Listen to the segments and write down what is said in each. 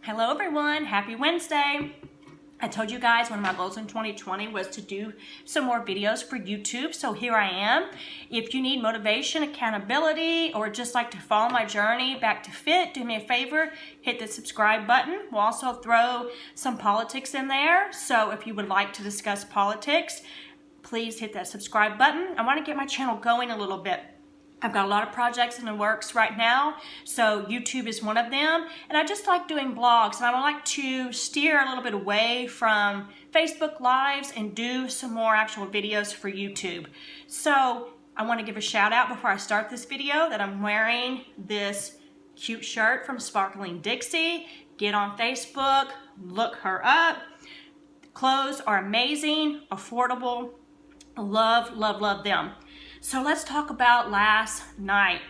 Hello everyone, happy Wednesday. I told you guys one of my goals in 2020 was to do some more videos for YouTube, so here I am. If you need motivation, accountability, or just like to follow my journey back to fit, do me a favor, hit the subscribe button. We'll also throw some politics in there, so if you would like to discuss politics, please hit that subscribe button. I want to get my channel going a little bit. I've got a lot of projects in the works right now, so YouTube is one of them, and I just like doing blogs, and I would like to steer a little bit away from Facebook Lives and do some more actual videos for YouTube. So I want to give a shout out before I start this video that I'm wearing this cute shirt from Sparkling Dixie. Get on Facebook, look her up. Clothes are amazing, affordable. Love, love, love them. So let's talk about last night.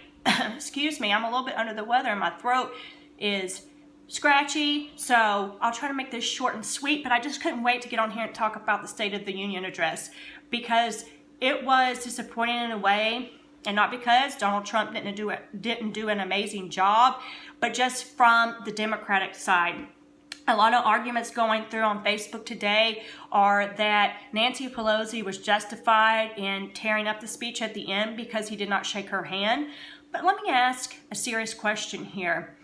Excuse me, I'm a little bit under the weather and my throat is scratchy, so I'll try to make this short and sweet, but I just couldn't wait to get on here and talk about the State of the Union address because it was disappointing in a way, and not because Donald Trump didn't do an amazing job, but just from the Democratic side. A lot of arguments going through on Facebook today are that Nancy Pelosi was justified in tearing up the speech at the end because he did not shake her hand. But let me ask a serious question here.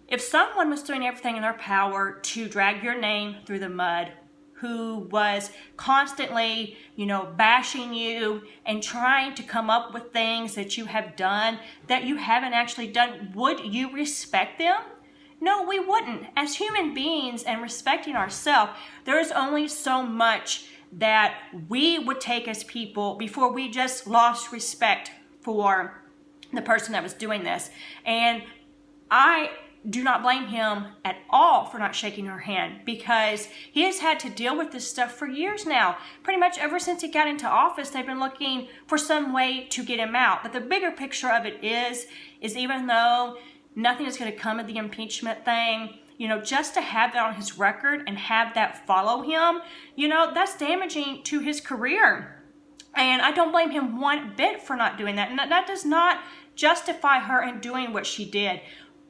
If someone was doing everything in their power to drag your name through the mud, who was constantly, bashing you and trying to come up with things that you have done that you haven't actually done, would you respect them? No, we wouldn't. As human beings and respecting ourselves, there is only so much that we would take as people before we just lost respect for the person that was doing this. And I do not blame him at all for not shaking her hand because he has had to deal with this stuff for years now. Pretty much ever since he got into office, they've been looking for some way to get him out. But the bigger picture of it is even though nothing is going to come of the impeachment thing, just to have that on his record and have that follow him, that's damaging to his career. And I don't blame him one bit for not doing that. And that does not justify her in doing what she did.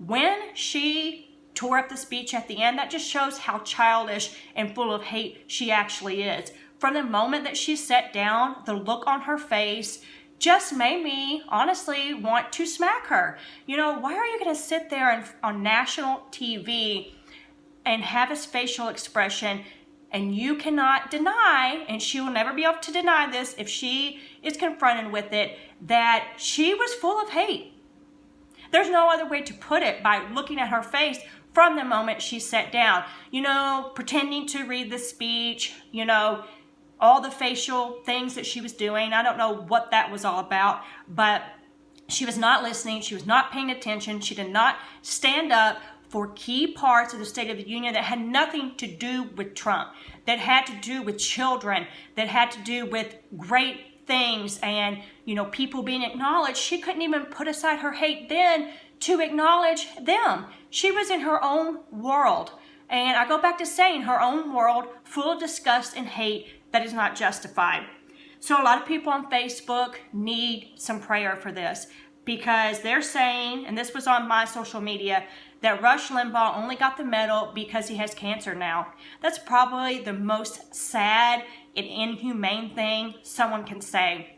When she tore up the speech at the end, that just shows how childish and full of hate she actually is. From the moment that she sat down, the look on her face just made me honestly want to smack her. Why are you going to sit there on national TV and have his facial expression and you cannot deny, and she will never be able to deny this if she is confronted with it, that she was full of hate. There's no other way to put it by looking at her face from the moment she sat down. Pretending to read the speech, all the facial things that she was doing. I don't know what that was all about, but she was not listening. She was not paying attention. She did not stand up for key parts of the State of the Union that had nothing to do with Trump, that had to do with children, that had to do with great things and, people being acknowledged. She couldn't even put aside her hate then to acknowledge them. She was in her own world. And I go back to saying her own world full of disgust and hate that is not justified. So a lot of people on Facebook need some prayer for this because they're saying, and this was on my social media, that Rush Limbaugh only got the medal because he has cancer now. That's probably the most sad and inhumane thing someone can say.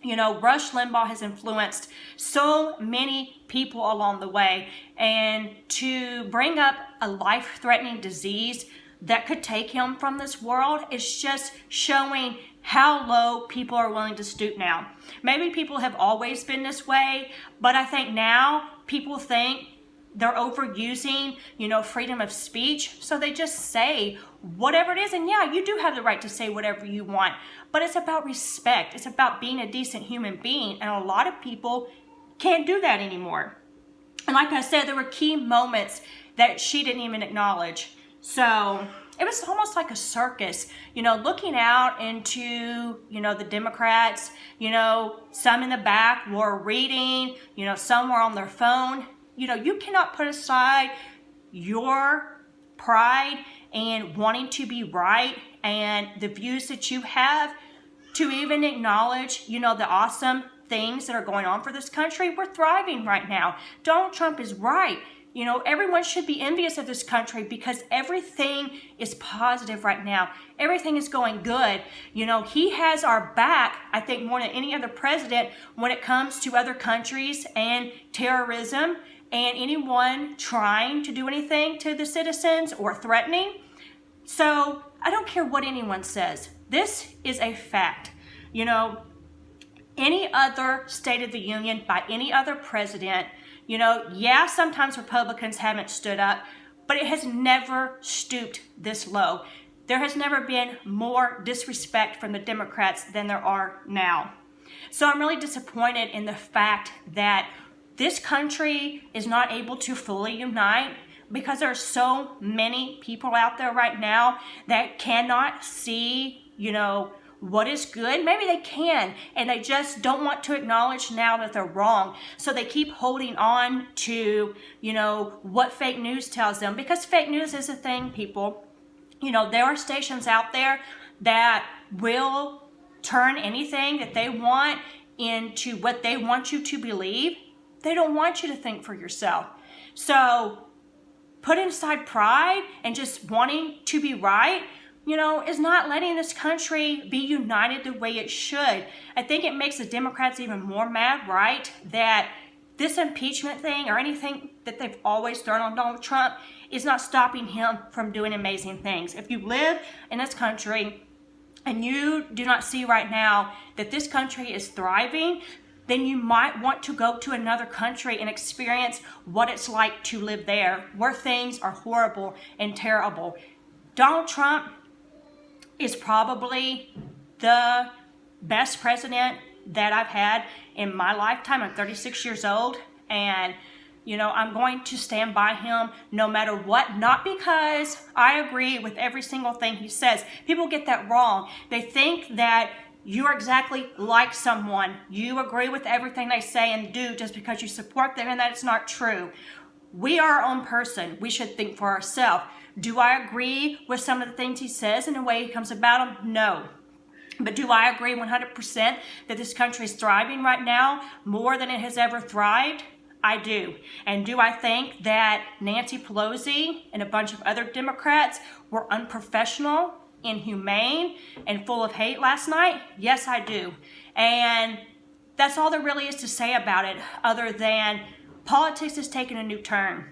Rush Limbaugh has influenced so many people along the way, and to bring up a life-threatening disease that could take him from this world is just showing how low people are willing to stoop now. Maybe people have always been this way, but I think now people think they're overusing, freedom of speech. So they just say whatever it is. And yeah, you do have the right to say whatever you want, but it's about respect. It's about being a decent human being. And a lot of people can't do that anymore. And like I said, there were key moments that she didn't even acknowledge. So it was almost like a circus, looking out into, the Democrats, some in the back were reading, some were on their phone. You cannot put aside your pride and wanting to be right and the views that you have to even acknowledge, the awesome things that are going on for this country. We're thriving right now. Donald Trump is right. You know, everyone should be envious of this country because everything is positive right now. Everything is going good. You know, he has our back, I think, more than any other president when it comes to other countries and terrorism and anyone trying to do anything to the citizens or threatening. So I don't care what anyone says. This is a fact. You know, any other State of the Union by any other president, you know, yeah, sometimes Republicans haven't stood up, but it has never stooped this low. There has never been more disrespect from the Democrats than there are now. So I'm really disappointed in the fact that this country is not able to fully unite because there are so many people out there right now that cannot see, you know, what is good. Maybe they can, and they just don't want to acknowledge now that they're wrong. So they keep holding on to, you know, what fake news tells them, because fake news is a thing, people. You know, there are stations out there that will turn anything that they want into what they want you to believe. They don't want you to think for yourself. So put aside pride and just wanting to be right, you know, is not letting this country be united the way it should. I think it makes the Democrats even more mad, right? That this impeachment thing or anything that they've always thrown on Donald Trump is not stopping him from doing amazing things. If you live in this country and you do not see right now that this country is thriving, then you might want to go to another country and experience what it's like to live there, where things are horrible and terrible. Donald Trump is probably the best president that I've had in my lifetime. I'm 36 years old, and you know, I'm going to stand by him no matter what, not because I agree with every single thing he says. People get that wrong. They think that you're exactly like someone. You agree with everything they say and do just because you support them, and that's not true. We are our own person. We should think for ourselves. Do I agree with some of the things he says and the way he comes about them? No. But do I agree 100% that this country is thriving right now more than it has ever thrived? I do. And do I think that Nancy Pelosi and a bunch of other Democrats were unprofessional, inhumane, and full of hate last night? Yes, I do. And that's all there really is to say about it, other than politics is taking a new turn,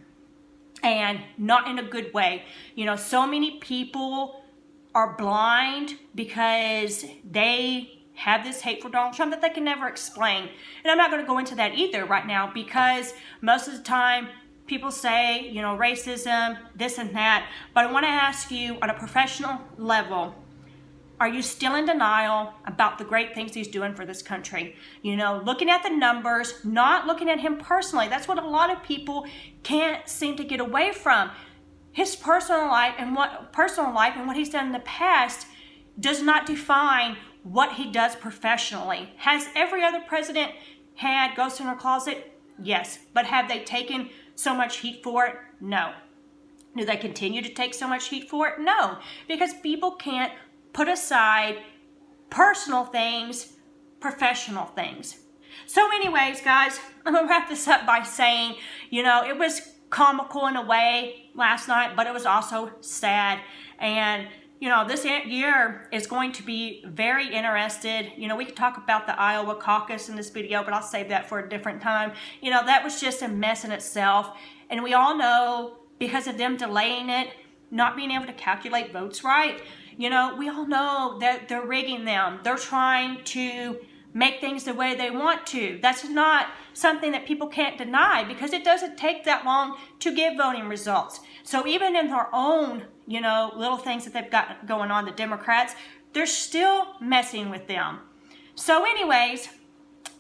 and not in a good way. You know, so many people are blind because they have this hate for Donald Trump that they can never explain. And I'm not going to go into that either right now, because most of the time people say, you know, racism, this and that. But I want to ask you on a professional level, are you still in denial about the great things he's doing for this country? You know, looking at the numbers, not looking at him personally. That's what a lot of people can't seem to get away from. His personal life and what he's done in the past does not define what he does professionally. Has every other president had ghosts in their closet? Yes. But have they taken so much heat for it? No. Do they continue to take so much heat for it? No. Because people can't put aside personal things, professional things. So anyways, guys, I'm going to wrap this up by saying, you know, it was comical in a way last night, but it was also sad. And, you know, this year is going to be very interested. You know, we could talk about the Iowa caucus in this video, but I'll save that for a different time. You know, that was just a mess in itself. And we all know, because of them delaying it, not being able to calculate votes right, you know, we all know that they're rigging them. They're trying to make things the way they want to. That's not something that people can't deny, because it doesn't take that long to get voting results. So even in their own, you know, little things that they've got going on, the Democrats, they're still messing with them. So anyways,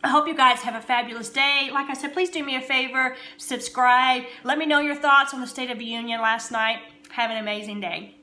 I hope you guys have a fabulous day. Like I said, please do me a favor, subscribe. Let me know your thoughts on the State of the Union last night. Have an amazing day.